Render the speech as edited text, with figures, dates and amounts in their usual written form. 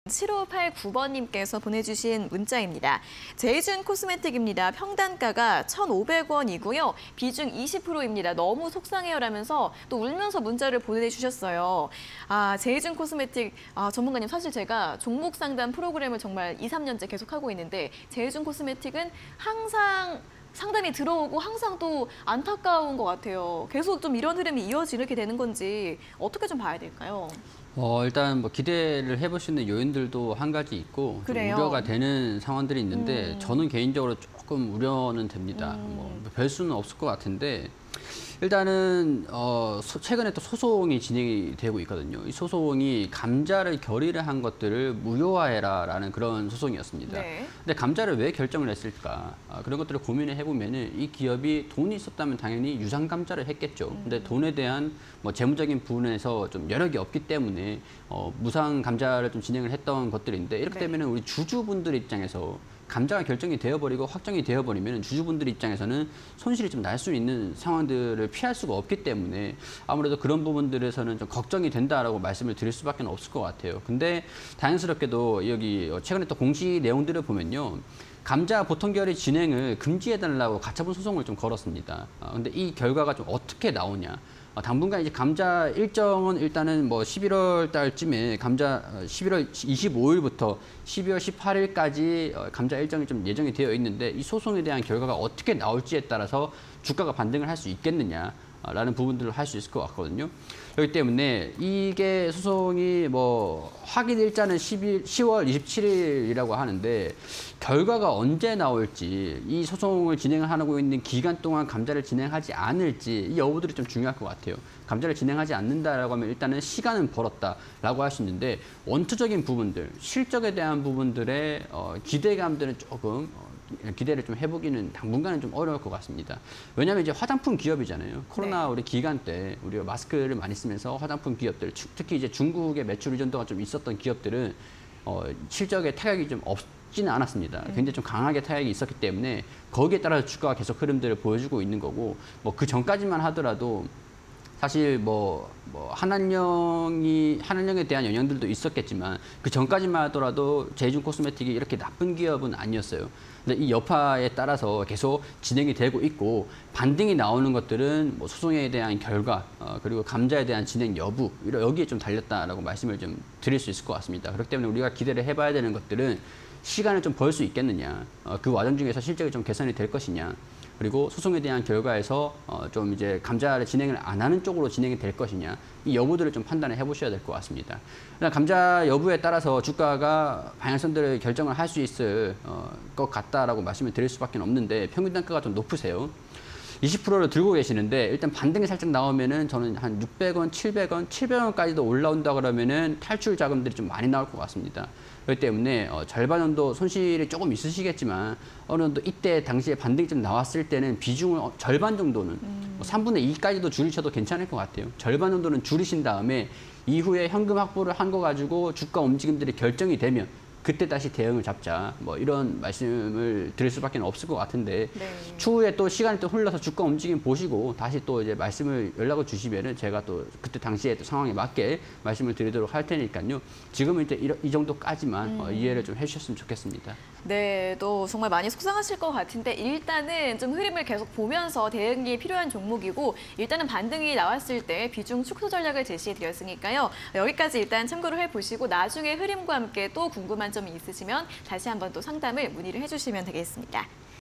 7589번님께서 보내주신 문자입니다. 제이준 코스메틱입니다. 평단가가 1,500원이고요. 비중 20%입니다. 너무 속상해요 라면서 또 울면서 문자를 보내주셨어요. 제이준 코스메틱 전문가님, 사실 제가 종목 상담 프로그램을 정말 2, 3년째 계속하고 있는데 제이준 코스메틱은 항상 상담이 들어오고 항상 또 안타까운 것 같아요. 계속 좀 이런 흐름이 이어지게 되는 건지 어떻게 좀 봐야 될까요? 일단 뭐 기대를 해볼 수 있는 요인들도 한 가지 있고 좀 우려가 되는 상황들이 있는데 저는 개인적으로 조금 우려는 됩니다. 뭐 별 수는 없을 것 같은데 일단은 최근에 또 소송이 진행이 되고 있거든요. 이 소송이 감자를 결의를 한 것들을 무효화해라라는 그런 소송이었습니다. 네. 근데 감자를 왜 결정을 했을까? 그런 것들을 고민을 해보면은 이 기업이 돈이 있었다면 당연히 유상 감자를 했겠죠. 근데 돈에 대한 뭐 재무적인 부분에서 좀 여력이 없기 때문에 무상 감자를 좀 진행을 했던 것들인데 이렇게 되면은 우리 주주분들 입장에서 감자가 결정이 되어버리고 확정이 되어버리면 주주분들 입장에서는 손실이 좀 날 수 있는 상황들을 피할 수가 없기 때문에 아무래도 그런 부분들에서는 좀 걱정이 된다라고 말씀을 드릴 수밖에 없을 것 같아요. 근데 다행스럽게도 여기 최근에 또 공시 내용들을 보면요. 감자 보통 결의 진행을 금지해달라고 가처분 소송을 좀 걸었습니다. 근데 이 결과가 좀 어떻게 나오냐. 당분간 이제 감자 일정은 일단은 뭐 11월 달쯤에 감자 11월 25일부터 12월 18일까지 감자 일정이 좀 예정이 되어 있는데 이 소송에 대한 결과가 어떻게 나올지에 따라서 주가가 반등을 할 수 있겠느냐라는 부분들을 할 수 있을 것 같거든요. 그렇기 때문에 이게 소송이 뭐 확인 일자는 10월 27일이라고 하는데 결과가 언제 나올지 이 소송을 진행을 하고 있는 기간 동안 감자를 진행하지 않을지 이 여부들이 좀 중요할 것 같아요. 감자를 진행하지 않는다라고 하면 일단은 시간은 벌었다라고 할 수 있는데 원투적인 부분들, 실적에 대한 부분들의 기대감들은 조금 기대를 좀 해보기는 당분간은 좀 어려울 것 같습니다. 왜냐하면 이제 화장품 기업이잖아요. 코로나 우리 기간 때 우리가 마스크를 많이 쓰면서 화장품 기업들, 특히 이제 중국의 매출 의존도가 좀 있었던 기업들은 실적에 타격이 좀 없지는 않았습니다. 굉장히 좀 강하게 타격이 있었기 때문에 거기에 따라서 주가가 계속 흐름들을 보여주고 있는 거고 뭐 그 전까지만 하더라도 사실 한한령에 대한 영향들도 있었겠지만 그 전까지만 하더라도 제이준 코스메틱이 이렇게 나쁜 기업은 아니었어요. 근데 이 여파에 따라서 계속 진행이 되고 있고 반등이 나오는 것들은 뭐 소송에 대한 결과 그리고 감자에 대한 진행 여부 여기에 좀 달렸다라고 말씀을 좀 드릴 수 있을 것 같습니다. 그렇기 때문에 우리가 기대를 해봐야 되는 것들은 시간을 좀 벌 수 있겠느냐, 그 과정 중에서 실적이 좀 개선이 될 것이냐. 그리고 소송에 대한 결과에서 좀 이제 감자를 진행을 안 하는 쪽으로 진행이 될 것이냐 이 여부들을 좀 판단을 해보셔야 될 것 같습니다. 감자 여부에 따라서 주가가 방향성들을 결정을 할 수 있을 것 같다라고 말씀을 드릴 수밖에 없는데 평균 단가가 좀 높으세요. 20%를 들고 계시는데 일단 반등이 살짝 나오면은 저는 한 600원, 700원, 700원까지도 올라온다 그러면은 탈출 자금들이 좀 많이 나올 것 같습니다. 그렇기 때문에 절반 정도 손실이 조금 있으시겠지만 어느 정도 이때 당시에 반등이 좀 나왔을 때는 비중을 절반 정도는 3분의 2까지도 줄이셔도 괜찮을 것 같아요. 절반 정도는 줄이신 다음에 이후에 현금 확보를 한 거 가지고 주가 움직임들이 결정이 되면 그때 다시 대응을 잡자 뭐 이런 말씀을 드릴 수밖에 없을 것 같은데 추후에 또 시간이 또 흘러서 주가 움직임 보시고 다시 또 이제 연락을 주시면은 제가 또 그때 당시에 또 상황에 맞게 말씀을 드리도록 할 테니까요. 지금은 이제 이 정도까지만 이해를 좀 해주셨으면 좋겠습니다. 네, 또 정말 많이 속상하실 것 같은데 일단은 좀 흐름을 계속 보면서 대응이 필요한 종목이고 일단은 반등이 나왔을 때 비중 축소 전략을 제시해드렸으니까요. 여기까지 일단 참고를 해보시고 나중에 흐름과 함께 또 궁금한 점이 있으시면 다시 한번 또 상담을 문의를 해주시면 되겠습니다.